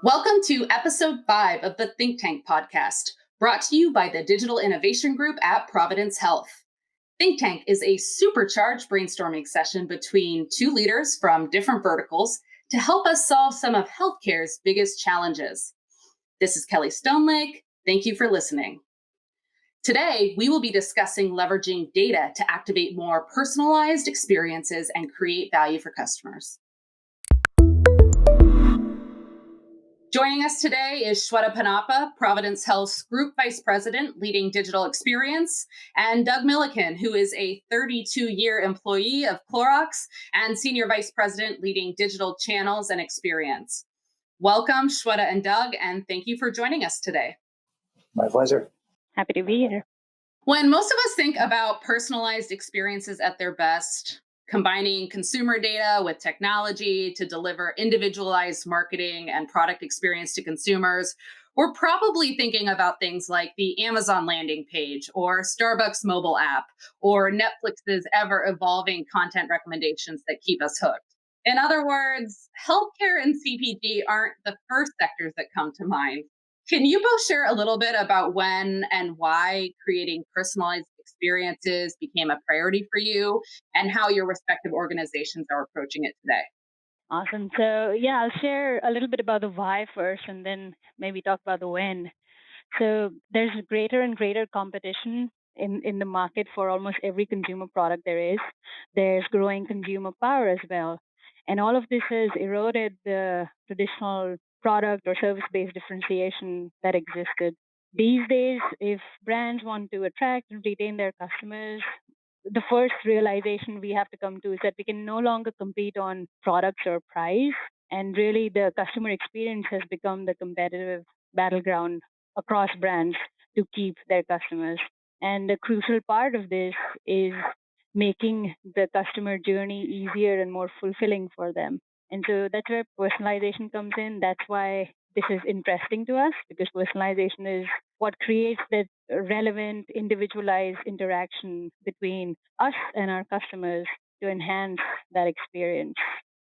Welcome to episode 5 of the Think Tank podcast, brought to you by the Digital Innovation Group at Providence Health. Think Tank is a supercharged brainstorming session between two leaders from different verticals to help us solve some of healthcare's biggest challenges. This is Kelly Stonelake. Thank you for listening. Today, we will be discussing leveraging data to activate more personalized experiences and create value for customers. Joining us today is Shweta Panapa, Providence Health's Group Vice President leading digital experience, and Doug Milliken, who is a 32-year employee of Clorox and Senior Vice President leading digital channels and experience. Welcome, Shweta and Doug, and thank you for joining us today. My pleasure. Happy to be here. When most of us think about personalized experiences at their best, combining consumer data with technology to deliver individualized marketing and product experience to consumers, we're probably thinking about things like the Amazon landing page or Starbucks mobile app or Netflix's ever-evolving content recommendations that keep us hooked. In other words, healthcare and CPG aren't the first sectors that come to mind. Can you both share a little bit about when and why creating personalized experiences became a priority for you and how your respective organizations are approaching it today? Awesome. So, I'll share a little bit about the why first and then maybe talk about the when. So, there's greater and greater competition in the market for almost every consumer product there is. There's growing consumer power as well. And all of this has eroded the traditional product or service-based differentiation that existed. These days, if brands want to attract and retain their customers, the first realization we have to come to is that we can no longer compete on products or price. And really, the customer experience has become the competitive battleground across brands to keep their customers. And the crucial part of this is making the customer journey easier and more fulfilling for them. And so that's where personalization comes in. That's why this is interesting to us, because personalization is what creates that relevant, individualized interaction between us and our customers to enhance that experience.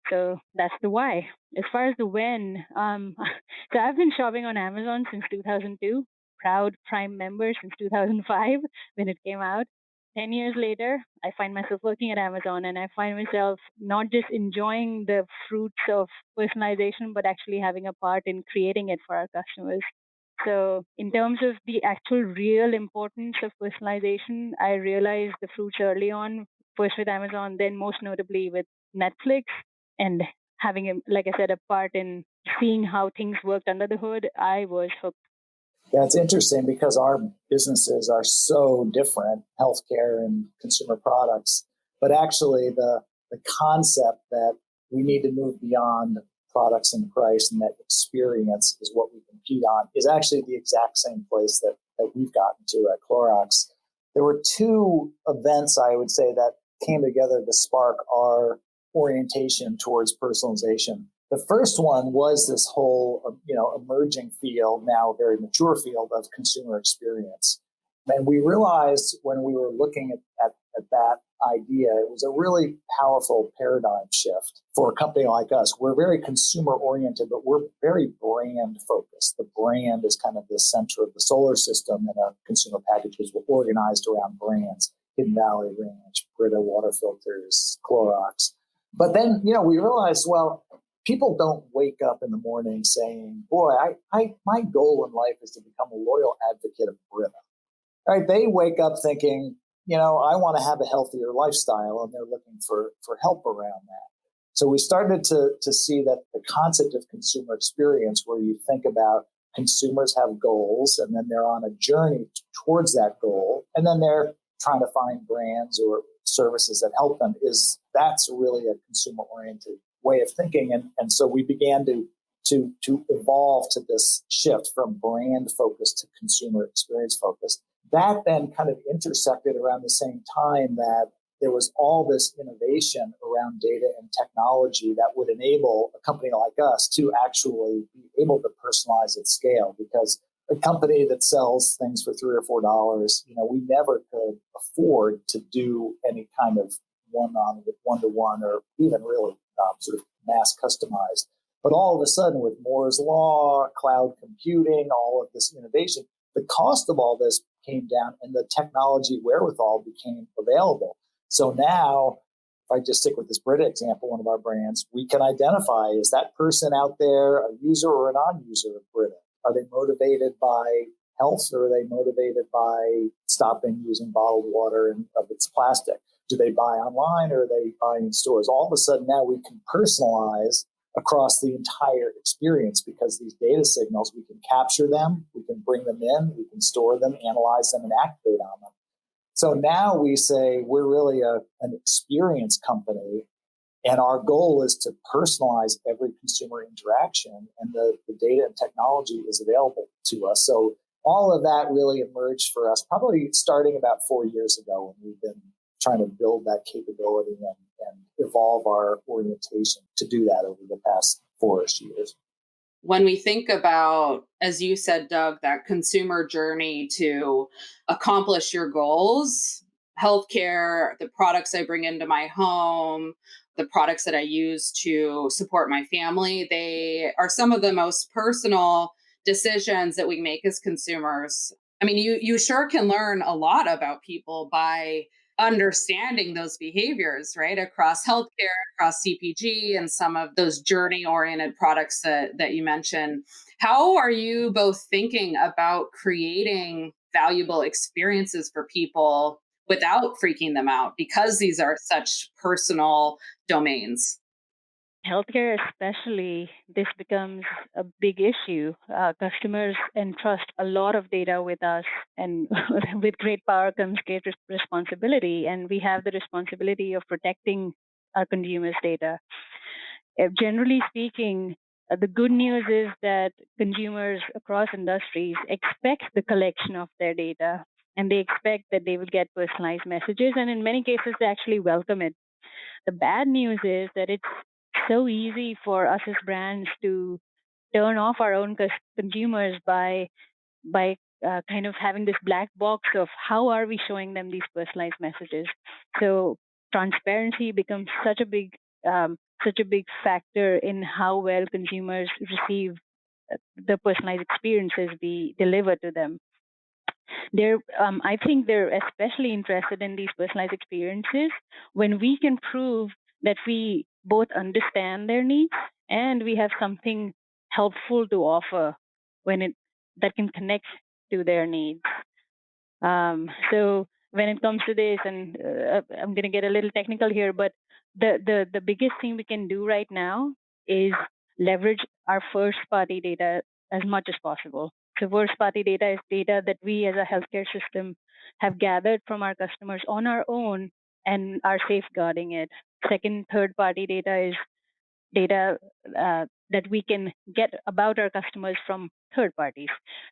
So that's the why. As far as the when, so I've been shopping on Amazon since 2002, proud Prime member since 2005 when it came out. 10 years later, I find myself working at Amazon, and I find myself not just enjoying the fruits of personalization, but actually having a part in creating it for our customers. So in terms of the actual real importance of personalization, I realized the fruits early on, first with Amazon, then most notably with Netflix, and having, like I said, a part in seeing how things worked under the hood. I was hooked. Yeah, it's interesting because our businesses are so different, healthcare and consumer products. But actually, the concept that we need to move beyond products and price and that experience is what we compete on is actually the exact same place that we've gotten to at Clorox. There were two events, I would say, that came together to spark our orientation towards personalization. The first one was this whole, emerging field, now very mature field of consumer experience. And we realized when we were looking at that idea, it was a really powerful paradigm shift for a company like us. We're very consumer oriented, but we're very brand focused. The brand is kind of the center of the solar system in our consumer packages. We're organized around brands, Hidden Valley Ranch, Brita water filters, Clorox. But then, we realized, well, people don't wake up in the morning saying, boy, my goal in life is to become a loyal advocate of Brita. Right? They wake up thinking, I want to have a healthier lifestyle, and they're looking for help around that. So we started to see that the concept of consumer experience, where you think about consumers have goals, and then they're on a journey towards that goal, and then they're trying to find brands or services that help them, that's really a consumer-oriented way of thinking. And so we began to evolve to this shift from brand focused to consumer experience focused. That then kind of intersected around the same time that there was all this innovation around data and technology that would enable a company like us to actually be able to personalize at scale. Because a company that sells things for $3 or $4, we never could afford to do any kind of one-to-one or even really sort of mass customized. But all of a sudden, with Moore's Law, cloud computing, all of this innovation, the cost of all this came down and the technology wherewithal became available. So now, if I just stick with this Brita example, one of our brands, we can identify, is that person out there a user or a non-user of Brita? Are they motivated by health, or are they motivated by stopping using bottled water and of its plastic? Do they buy online, or are they buying in stores? All of a sudden now we can personalize across the entire experience, because these data signals, we can capture them, we can bring them in, we can store them, analyze them, and activate on them. So now we say we're really an experience company, and our goal is to personalize every consumer interaction, and the data and technology is available to us. So all of that really emerged for us probably starting about 4 years ago, when we've been trying to build that capability and evolve our orientation to do that over the past 4-ish years. When we think about, as you said, Doug, that consumer journey to accomplish your goals, healthcare, the products I bring into my home, the products that I use to support my family, they are some of the most personal decisions that we make as consumers. I mean, you sure can learn a lot about people by understanding those behaviors, right? Across healthcare, across CPG, and some of those journey oriented products that you mentioned. How are you both thinking about creating valuable experiences for people without freaking them out, because these are such personal domains? Healthcare, especially, this becomes a big issue. Customers entrust a lot of data with us, and with great power comes great responsibility. And we have the responsibility of protecting our consumers' data. Generally speaking, the good news is that consumers across industries expect the collection of their data, and they expect that they will get personalized messages. And in many cases, they actually welcome it. The bad news is that it's so easy for us as brands to turn off our own consumers by kind of having this black box of how are we showing them these personalized messages. So transparency becomes such a big factor in how well consumers receive the personalized experiences we deliver to them. I think they're especially interested in these personalized experiences when we can prove that we both understand their needs and we have something helpful to offer when it that can connect to their needs. So when it comes to this, and I'm going to get a little technical here, but the biggest thing we can do right now is leverage our first party data as much as possible. So first party data is data that we as a healthcare system have gathered from our customers on our own and are safeguarding it. Second, third party data is data that we can get about our customers from third parties.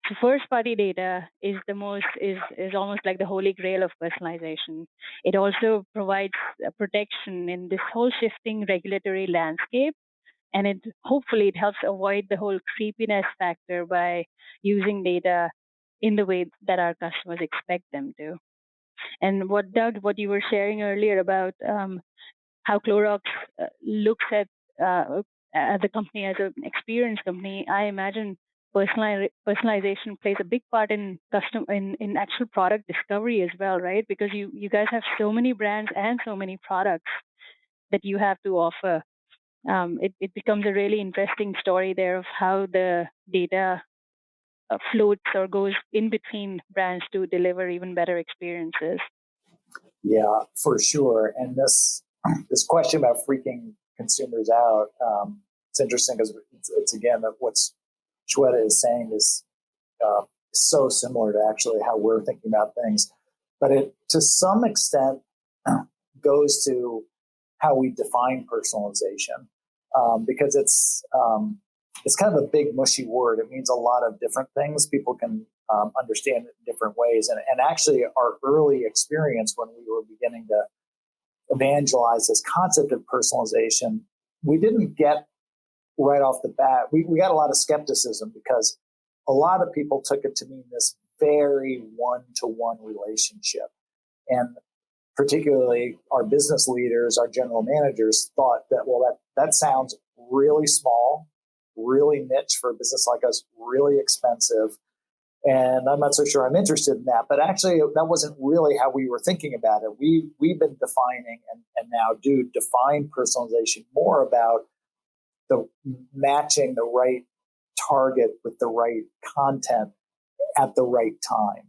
So first party data is almost like the holy grail of personalization. It also provides protection in this whole shifting regulatory landscape, and it helps avoid the whole creepiness factor by using data in the way that our customers expect them to. And what you were sharing earlier about how Clorox looks at the company as an experience company, I imagine personalization plays a big part in in actual product discovery as well, right? Because you guys have so many brands and so many products that you have to offer. It becomes a really interesting story there of how the data floats or goes in between brands to deliver even better experiences. Yeah, for sure. And this question about freaking consumers out, it's interesting because it's again that what's Shweta is saying is so similar to actually how we're thinking about things, but it to some extent goes to how we define personalization, because it's kind of a big mushy word. It means a lot of different things. People can understand it in different ways, and actually our early experience when we were beginning to evangelize this concept of personalization, we didn't get right off the bat. We got a lot of skepticism because a lot of people took it to mean this very one-to-one relationship. And particularly our business leaders, our general managers thought that, well, that sounds really small really niche for a business like us, really expensive. And I'm not so sure I'm interested in that. But actually, that wasn't really how we were thinking about it. We've been defining and now do define personalization more about the matching the right target with the right content at the right time.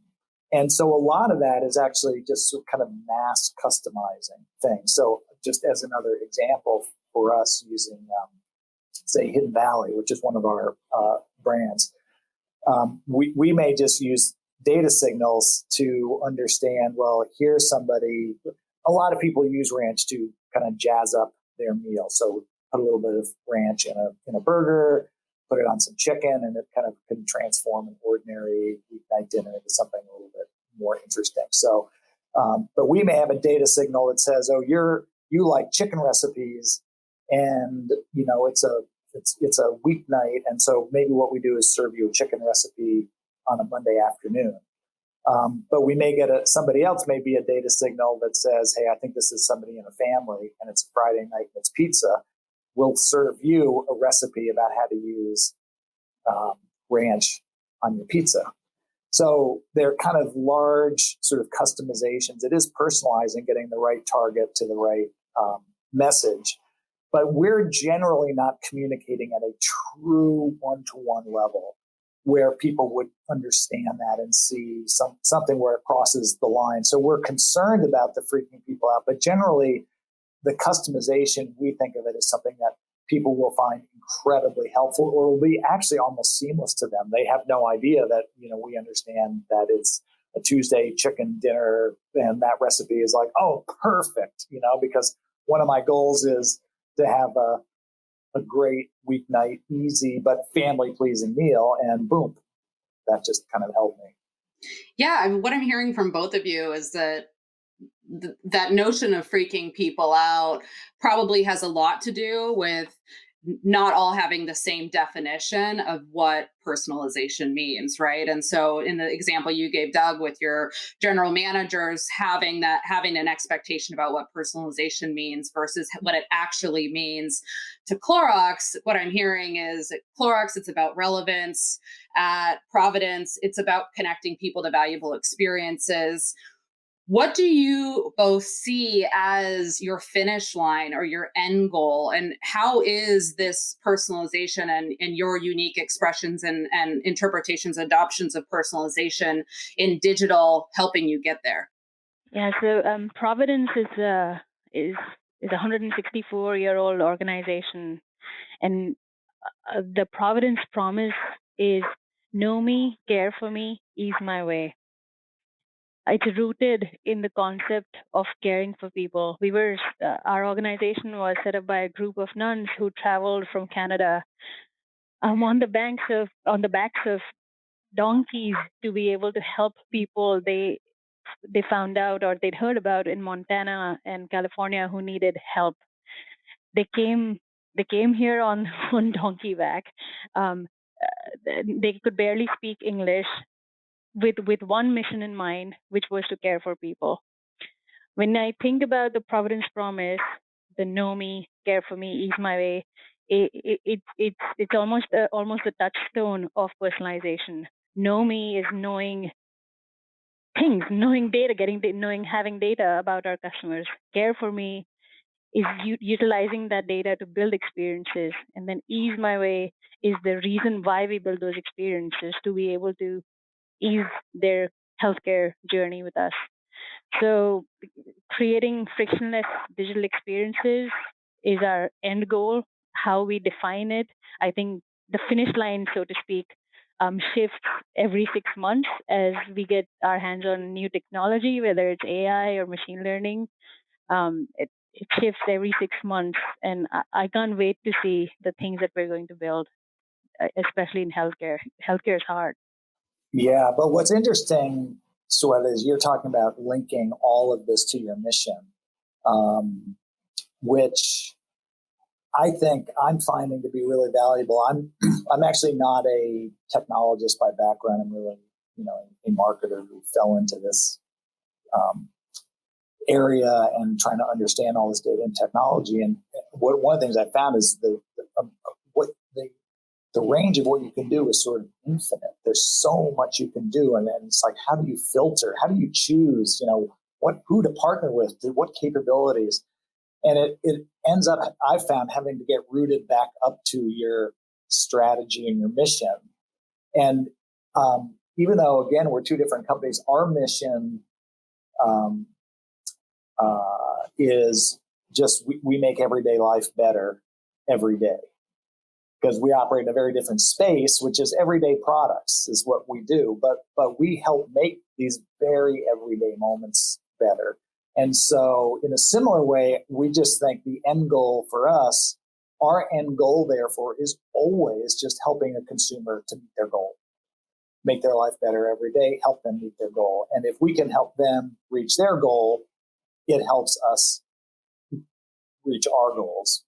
And so a lot of that is actually just kind of mass customizing things. So just as another example for us using, say, Hidden Valley, which is one of our brands, we may just use data signals to understand, well, here's somebody. A lot of people use ranch to kind of jazz up their meal. So put a little bit of ranch in a burger, put it on some chicken, and it kind of can transform an ordinary weeknight dinner into something a little bit more interesting. So, but we may have a data signal that says, "Oh, you like chicken recipes, and it's a weeknight, and so maybe what we do is serve you a chicken recipe on a Monday afternoon." But we may get somebody else may be a data signal that says, "Hey, I think this is somebody in a family, and it's a Friday night and it's pizza. We'll serve you a recipe about how to use ranch on your pizza." So they're kind of large sort of customizations. It is personalizing, getting the right target to the right message. But we're generally not communicating at a true one-to-one level where people would understand that and see something where it crosses the line. So we're concerned about the freaking people out. But generally, the customization, we think of it as something that people will find incredibly helpful or will be actually almost seamless to them. They have no idea that, we understand that it's a Tuesday chicken dinner and that recipe is like, oh, perfect, because one of my goals is to have a great weeknight, easy, but family-pleasing meal. And boom, that just kind of helped me. Yeah, what I'm hearing from both of you is that that notion of freaking people out probably has a lot to do with not all having the same definition of what personalization means, right? And so in the example you gave, Doug, with your general managers having an expectation about what personalization means versus what it actually means to Clorox, what I'm hearing is at Clorox, it's about relevance. At Providence, it's about connecting people to valuable experiences. What do you both see as your finish line or your end goal? And how is this personalization and your unique expressions and interpretations, adoptions of personalization in digital helping you get there? Yeah, so Providence is a 164-year-old organization, and the Providence promise is know me, care for me, ease my way. It's rooted in the concept of caring for people. Our organization was set up by a group of nuns who traveled from Canada on the backs of donkeys to be able to help people they found out or they'd heard about in Montana and California who needed help. They came here on on donkey back. Um, they could barely speak English with one mission in mind, which was to care for people. When I think about the Providence Promise, the know me, care for me, ease my way, it's almost a touchstone of personalization. Know me is knowing things, knowing data, having data about our customers. Care for me is utilizing that data to build experiences, and then ease my way is the reason why we build those experiences to be able to ease their healthcare journey with us. So creating frictionless digital experiences is our end goal. How we define it, I think the finish line, so to speak, shifts every 6 months as we get our hands on new technology, whether it's AI or machine learning. It shifts every 6 months, and I can't wait to see the things that we're going to build, especially in healthcare. Healthcare is hard. Yeah, but what's interesting, Sweta, is you're talking about linking all of this to your mission, which I think I'm finding to be really valuable. I'm actually not a technologist by background. I'm really, a marketer who fell into this area and trying to understand all this data and technology. And one of the things I found is what the the range of what you can do is sort of infinite. There's so much you can do, and then it's like, how do you filter? How do you choose? Who to partner with, what capabilities, and it ends up, I found, having to get rooted back up to your strategy and your mission. And even though, again, we're two different companies, our mission um, is just we make everyday life better every day, because we operate in a very different space, which is everyday products is what we do. But we help make these very everyday moments better. And so in a similar way, we just think the end goal for us, our end goal, therefore, is always just helping a consumer to meet their goal, make their life better every day, help them meet their goal. And if we can help them reach their goal, it helps us reach our goals.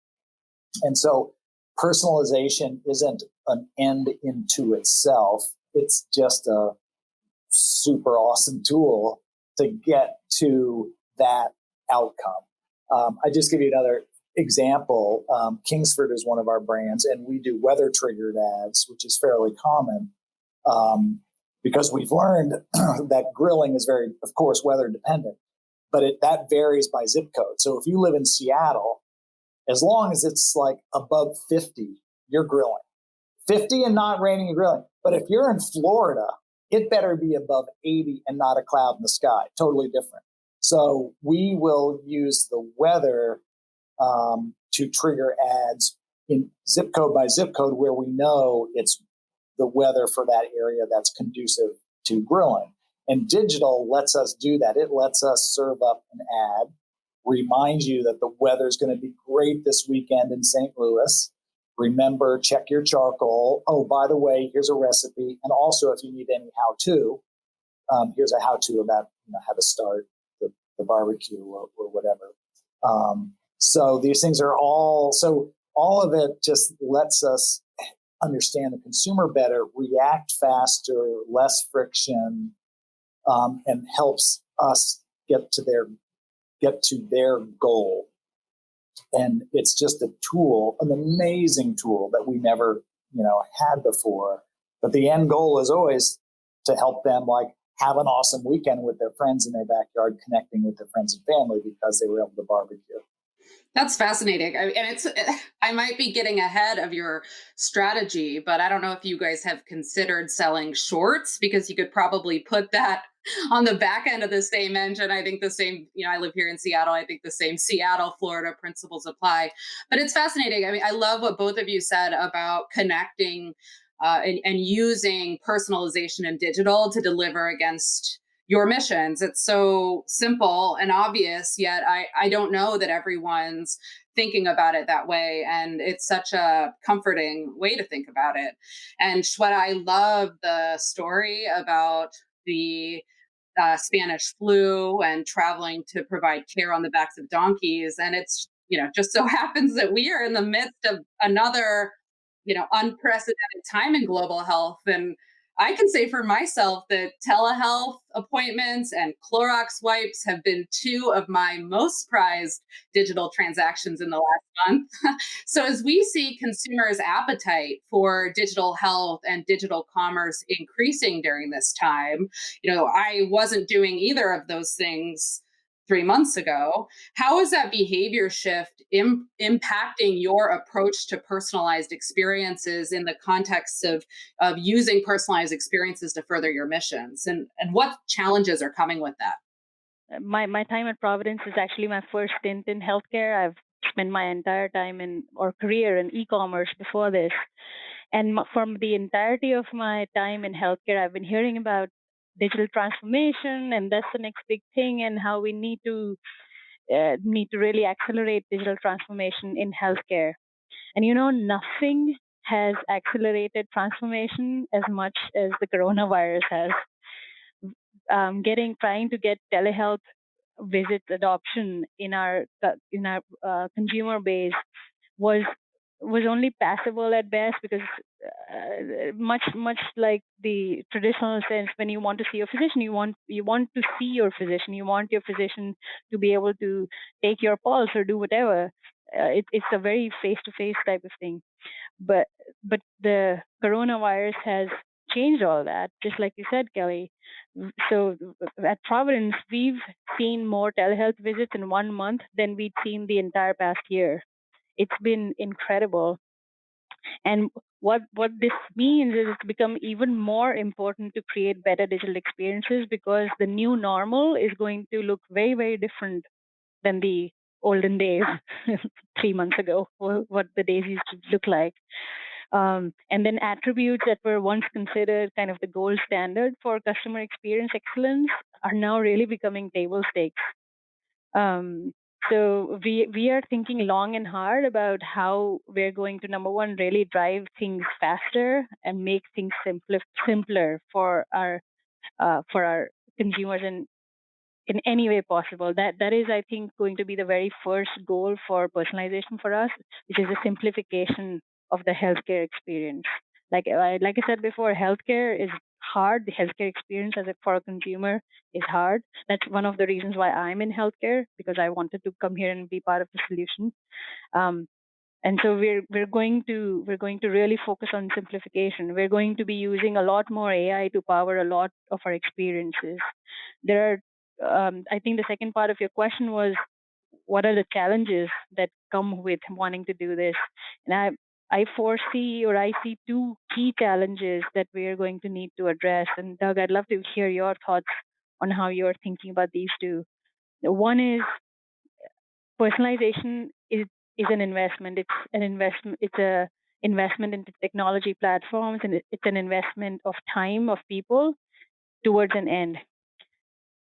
And so personalization isn't an end into itself. It's just a super awesome tool to get to that outcome. I just give you another example. Kingsford is one of our brands, and we do weather triggered ads, which is fairly common, because we've learned that grilling is very, of course, weather dependent, but that varies by zip code. So if you live in Seattle, as long as it's like above 50, you're grilling. 50 and not raining, you're grilling. But if you're in Florida, it better be above 80 and not a cloud in the sky. Totally different. So we will use the weather to trigger ads in zip code by zip code where we know it's the weather for that area that's conducive to grilling. And digital lets us do that. It lets us serve up an ad, remind you that the weather's going to be great this weekend in St. Louis. Remember, check your charcoal. Oh, by the way, here's a recipe. And also, if you need any how-to, here's a how-to about how to start the barbecue or whatever. So these things are all of it just lets us understand the consumer better, react faster, less friction, and helps us get to their goal. And it's just a tool, an amazing tool that we never, had before. But the end goal is always to help them have an awesome weekend with their friends in their backyard, connecting with their friends and family because they were able to barbecue. That's fascinating. I might be getting ahead of your strategy, but I don't know if you guys have considered selling shorts, because you could probably put that on the back end of the same engine. I think the same, I live here in Seattle. I think the same Seattle, Florida principles apply. But it's fascinating. I love what both of you said about connecting and using personalization and digital to deliver against your missions. It's so simple and obvious, yet I don't know that everyone's thinking about it that way. And it's such a comforting way to think about it. And Shweta, I love the story about the Spanish flu and traveling to provide care on the backs of donkeys. And it's, just so happens that we are in the midst of another unprecedented time in global health. And I can say for myself that telehealth appointments and Clorox wipes have been two of my most prized digital transactions in the last month. So as we see consumers' appetite for digital health and digital commerce increasing during this time, I wasn't doing either of those things 3 months ago. How is that behavior shift impacting your approach to personalized experiences in the context of using personalized experiences to further your missions? And what challenges are coming with that? My time at Providence is actually my first stint in healthcare. I've spent my entire time or career in e-commerce before this. And from the entirety of my time in healthcare, I've been hearing about digital transformation, and that's the next big thing, and how we need to really accelerate digital transformation in healthcare. And nothing has accelerated transformation as much as the coronavirus has. Trying to get telehealth visit adoption in our consumer base was only passable at best, because much like the traditional sense, when you want to see a physician, you want to see your physician, you want your physician to be able to take your pulse or do whatever. It's a very face-to-face type of thing. But the coronavirus has changed all that, just like you said, Kelly. So at Providence, we've seen more telehealth visits in 1 month than we'd seen the entire past year. It's been incredible. And what this means is it's become even more important to create better digital experiences, because the new normal is going to look very, very different than the olden days 3 months ago, what the days used to look like. And then attributes that were once considered kind of the gold standard for customer experience excellence are now really becoming table stakes. So we are thinking long and hard about how we're going to, number one, really drive things faster and make things simpler for our consumers in any way possible. That is, I think, going to be the very first goal for personalization for us, which is the simplification of the healthcare experience. Like I said before, healthcare is hard. The healthcare experience for a consumer is hard. That's one of the reasons why I'm in healthcare, because I wanted to come here and be part of the solution. And so we're going to really focus on simplification. We're going to be using a lot more AI to power a lot of our experiences. There are, I think the second part of your question was, what are the challenges that come with wanting to do this? And I see two key challenges that we are going to need to address. And Doug, I'd love to hear your thoughts on how you're thinking about these two. One is personalization is an investment. It's an investment. It's a investment into technology platforms, and it's an investment of time of people towards an end.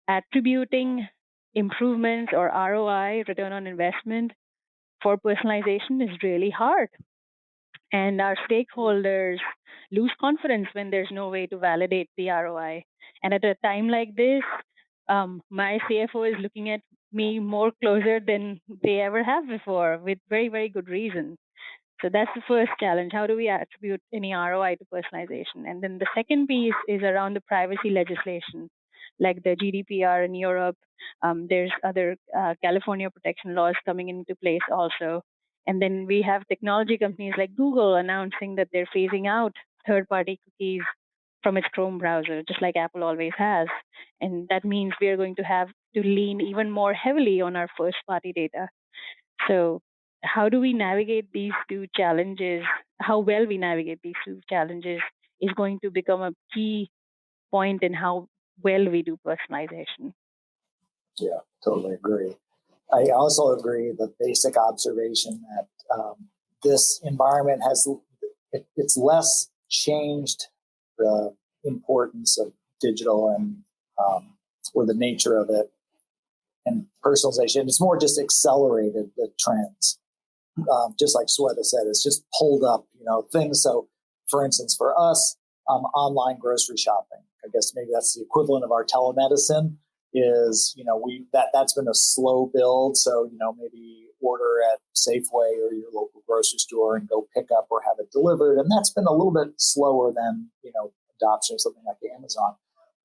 Attributing improvements or ROI, return on investment, for personalization is really hard. And our stakeholders lose confidence when there's no way to validate the ROI. And at a time like this, my CFO is looking at me more closer than they ever have before, with very, very good reason. So that's the first challenge. How do we attribute any ROI to personalization? And then the second piece is around the privacy legislation, like the GDPR in Europe. There's other California protection laws coming into place also. And then we have technology companies like Google announcing that they're phasing out third-party cookies from its Chrome browser, just like Apple always has. And that means we are going to have to lean even more heavily on our first-party data. So how do we navigate these two challenges? How well we navigate these two challenges is going to become a key point in how well we do personalization. Yeah, totally agree. I also agree the basic observation that this environment it's less changed the importance of digital and or the nature of it and personalization. It's more just accelerated the trends. Just like Sweta said, it's just pulled up, things. So, for instance, for us, online grocery shopping, I guess maybe that's the equivalent of our telemedicine. Is that's been a slow build. So maybe order at Safeway or your local grocery store and go pick up or have it delivered, and that's been a little bit slower than adoption of something like Amazon.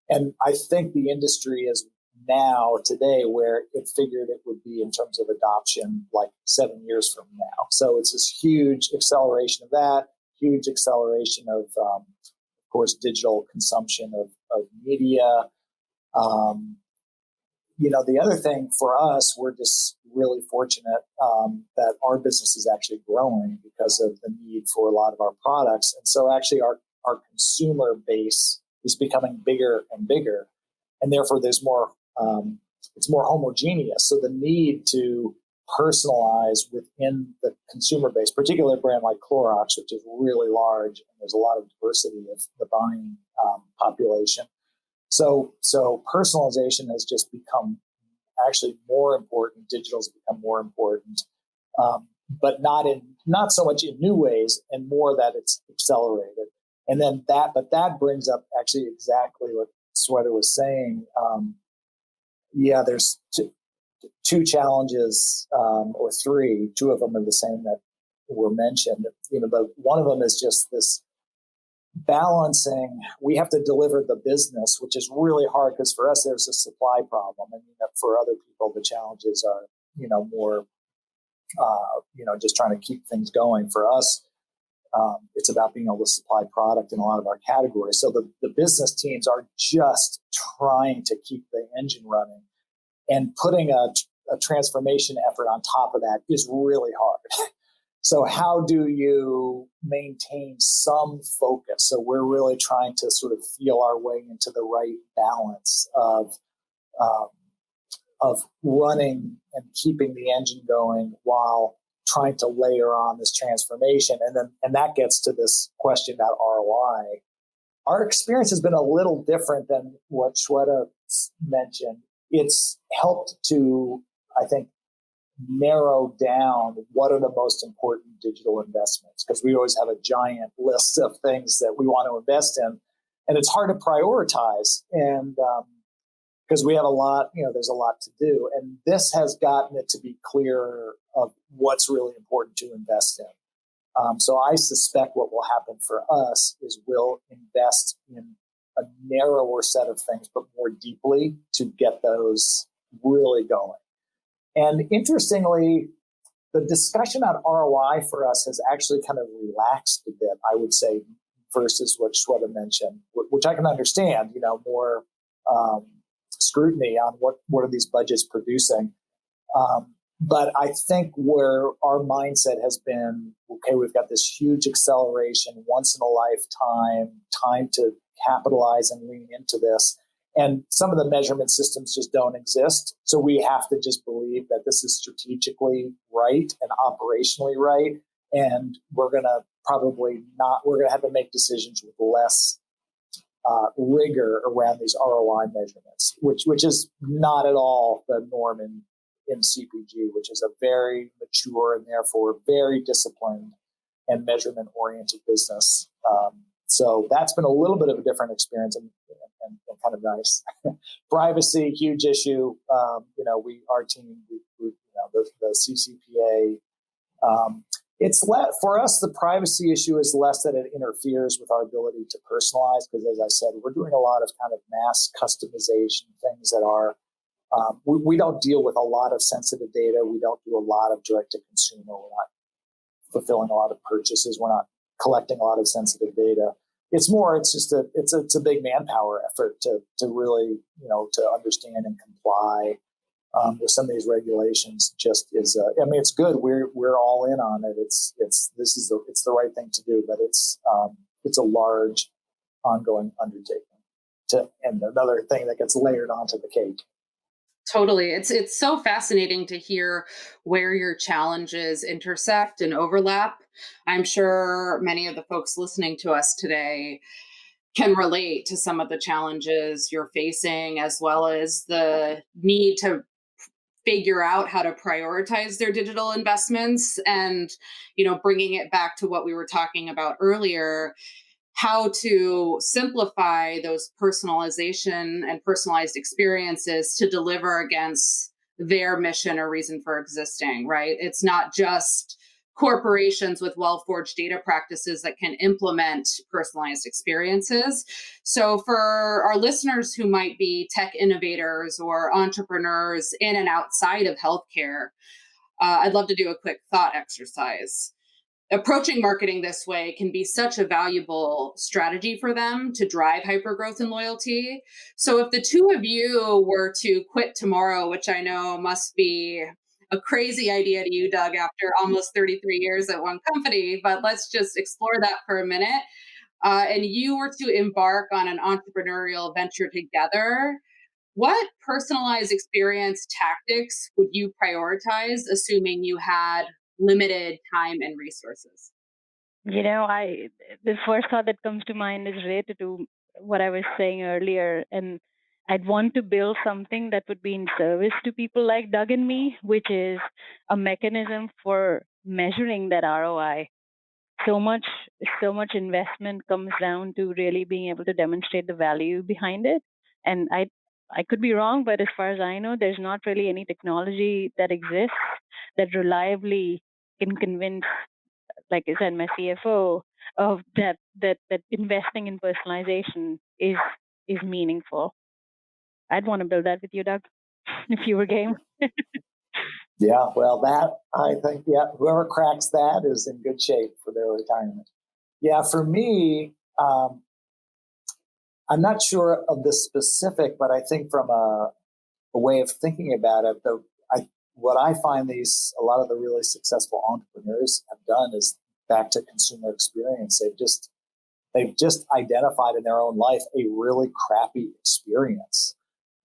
And I think the industry is now today where it figured it would be in terms of adoption like 7 years from now. So it's this huge acceleration of that, huge acceleration of course, digital consumption of media. The other thing for us, we're just really fortunate that our business is actually growing because of the need for a lot of our products. And so actually our consumer base is becoming bigger and bigger. And therefore there's more, it's more homogeneous. So the need to personalize within the consumer base, particularly a brand like Clorox, which is really large, and there's a lot of diversity of the buying population. So personalization has just become actually more important. Digital's become more important, but not so much in new ways, and more that it's accelerated. And then that brings up actually exactly what Sweta was saying. There's two challenges or three. Two of them are the same that were mentioned. But one of them is just this balancing. We have to deliver the business, which is really hard because for us there's a supply problem, and for other people the challenges are more just trying to keep things going. For us, it's about being able to supply product in a lot of our categories. So the business teams are just trying to keep the engine running, and putting a transformation effort on top of that is really hard. So how do you maintain some focus? So we're really trying to sort of feel our way into the right balance um, of running and keeping the engine going while trying to layer on this transformation. And that gets to this question about ROI. Our experience has been a little different than what Shweta mentioned. It's helped to, I think, narrow down what are the most important digital investments, because we always have a giant list of things that we want to invest in, and it's hard to prioritize. And because we have a lot, there's a lot to do. And this has gotten it to be clearer of what's really important to invest in. So I suspect what will happen for us is we'll invest in a narrower set of things, but more deeply to get those really going. And interestingly, the discussion on ROI for us has actually kind of relaxed a bit, I would say, versus what Shweta mentioned, which I can understand, more scrutiny on what are these budgets producing. But I think where our mindset has been, okay, we've got this huge acceleration, once in a lifetime, time to capitalize and lean into this. And some of the measurement systems just don't exist. So we have to just believe that this is strategically right and operationally right. And we're going to have to make decisions with less rigor around these ROI measurements, which is not at all the norm in CPG, which is a very mature and therefore very disciplined and measurement-oriented business. So that's been a little bit of a different experience and kind of nice. Privacy, huge issue. Our team, the CCPA. For us, the privacy issue is less that it interferes with our ability to personalize, because as I said, we're doing a lot of kind of mass customization things that are, we don't deal with a lot of sensitive data. We don't do a lot of direct to consumer. We're not fulfilling a lot of purchases. We're not collecting a lot of sensitive data. It's a big manpower effort to really, to understand and comply with some of these regulations. Just is, it's good. We're all in on it. It's the right thing to do, but it's a large ongoing undertaking and another thing that gets layered onto the cake. Totally. It's so fascinating to hear where your challenges intersect and overlap. I'm sure many of the folks listening to us today can relate to some of the challenges you're facing, as well as the need to figure out how to prioritize their digital investments. And, bringing it back to what we were talking about earlier, how to simplify those personalization and personalized experiences to deliver against their mission or reason for existing, right? It's not just corporations with well-forged data practices that can implement personalized experiences. So for our listeners who might be tech innovators or entrepreneurs in and outside of healthcare, I'd love to do a quick thought exercise. Approaching marketing this way can be such a valuable strategy for them to drive hypergrowth and loyalty. So if the two of you were to quit tomorrow, which I know must be a crazy idea to you, Doug, after almost 33 years at one company, but let's just explore that for a minute. And you were to embark on an entrepreneurial venture together, what personalized experience tactics would you prioritize, assuming you had limited time and resources? The first thought that comes to mind is related to what I was saying earlier, and I'd want to build something that would be in service to people like Doug and me, which is a mechanism for measuring that ROI. So much, so much investment comes down to really being able to demonstrate the value behind it. And I could be wrong, but as far as I know, there's not really any technology that exists that reliably can convince, like I said, my CFO of that investing in personalization is meaningful. I'd want to build that with you, Doug, if you were game. Yeah, well, that I think, yeah, whoever cracks that is in good shape for their retirement. Yeah, for me, I'm not sure of the specific, but I think from a way of thinking about it, what I find a lot of the really successful entrepreneurs have done is back to consumer experience. They've just identified in their own life a really crappy experience.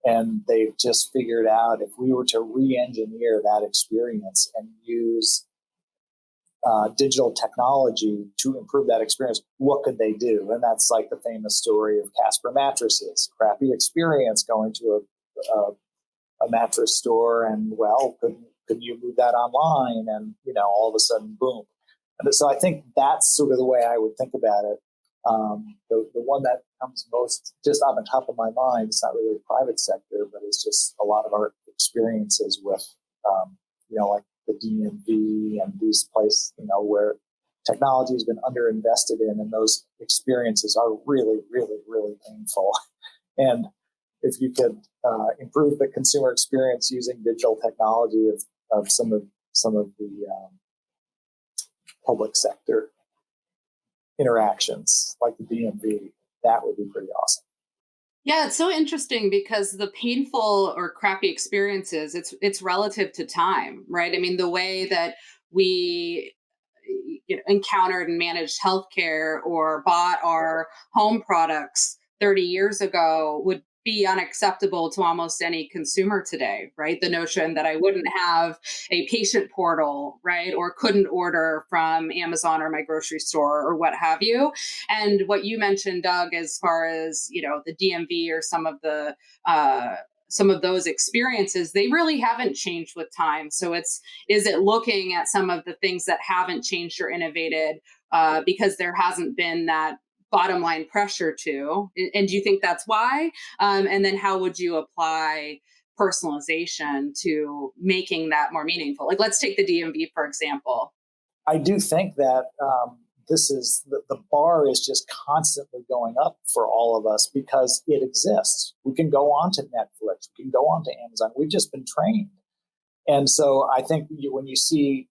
And they've just figured out if we were to re-engineer that experience and use digital technology to improve that experience, what could they do? And that's like the famous story of Casper mattresses. Crappy experience going to a mattress store, and well, could you move that online? And all of a sudden, boom. And so I think that's sort of the way I would think about it. The one that comes most just on the top of my mind, it's not really the private sector, but it's just a lot of our experiences with, like the DMV and these places, where technology has been underinvested in, and those experiences are really, really, really painful. And if you could improve the consumer experience using digital technology of some of the public sector interactions, like the DMV, that would be pretty awesome. Yeah, it's so interesting because the painful or crappy experiences, it's relative to time, right? I mean, the way that we encountered and managed healthcare or bought our home products 30 years ago would be unacceptable to almost any consumer today, right? The notion that I wouldn't have a patient portal, right? Or couldn't order from Amazon or my grocery store or what have you. And what you mentioned, Doug, as far as, the DMV or some of those experiences, they really haven't changed with time. So is it looking at some of the things that haven't changed or innovated because there hasn't been that bottom line pressure to? And do you think that's why? And then how would you apply personalization to making that more meaningful? Like, let's take the DMV, for example. I do think that this is the bar is just constantly going up for all of us because it exists. We can go on to Netflix, we can go on to Amazon. We've just been trained. And so I think when you see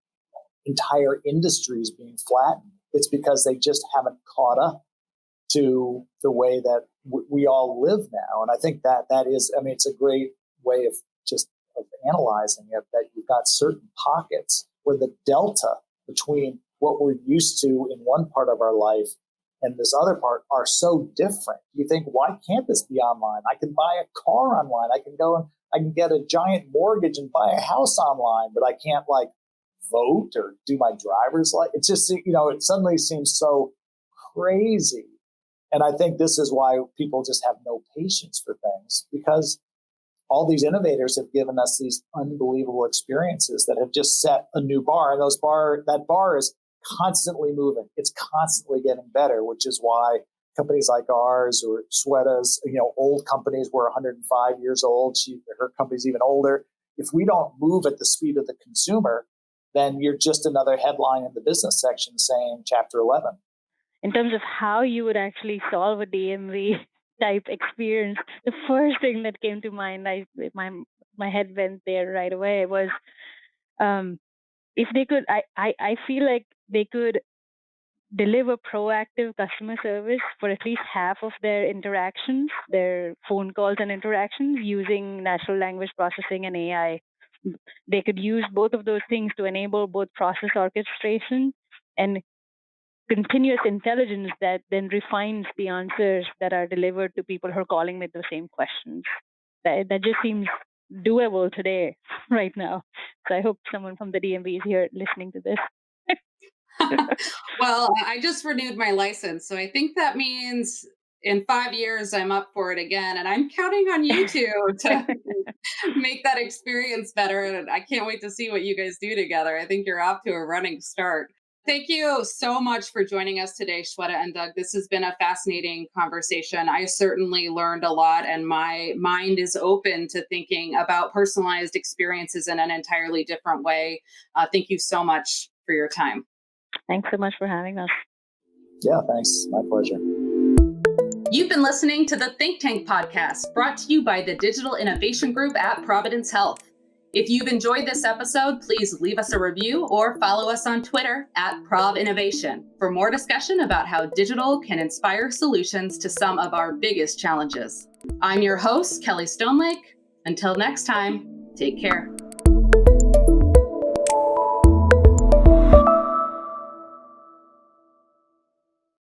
entire industries being flattened, it's because they just haven't caught up to the way that we all live now. And I think that is, I mean, it's a great way of analyzing it, that you've got certain pockets where the delta between what we're used to in one part of our life and this other part are so different. You think, why can't this be online? I can buy a car online. I can go and I can get a giant mortgage and buy a house online, but I can't vote or do my driver's license. It's just, it suddenly seems so crazy. And I think this is why people just have no patience for things, because all these innovators have given us these unbelievable experiences that have just set a new bar. And that bar is constantly moving. It's constantly getting better, which is why companies like ours, or Sweta's, old companies were 105 years old. Her company's even older. If we don't move at the speed of the consumer, then you're just another headline in the business section saying Chapter 11. In terms of how you would actually solve a DMV type experience, the first thing that came to mind, my head went there right away, was if they could, I feel like they could deliver proactive customer service for at least half of their interactions, their phone calls and interactions, using natural language processing and AI. They could use both of those things to enable both process orchestration and continuous intelligence that then refines the answers that are delivered to people who are calling with the same questions. That just seems doable today, right now. So I hope someone from the DMV is here listening to this. Well, I just renewed my license, so I think that means in 5 years I'm up for it again, and I'm counting on you two to make that experience better. And I can't wait to see what you guys do together. I think you're off to a running start. Thank you so much for joining us today, Shweta and Doug. This has been a fascinating conversation. I certainly learned a lot, and my mind is open to thinking about personalized experiences in an entirely different way. Thank you so much for your time. Thanks so much for having us. Yeah, thanks. My pleasure. You've been listening to the Think Tank podcast, brought to you by the Digital Innovation Group at Providence Health. If you've enjoyed this episode, please leave us a review or follow us on Twitter @ProvInnovation for more discussion about how digital can inspire solutions to some of our biggest challenges. I'm your host, Kelly Stonelake. Until next time, take care.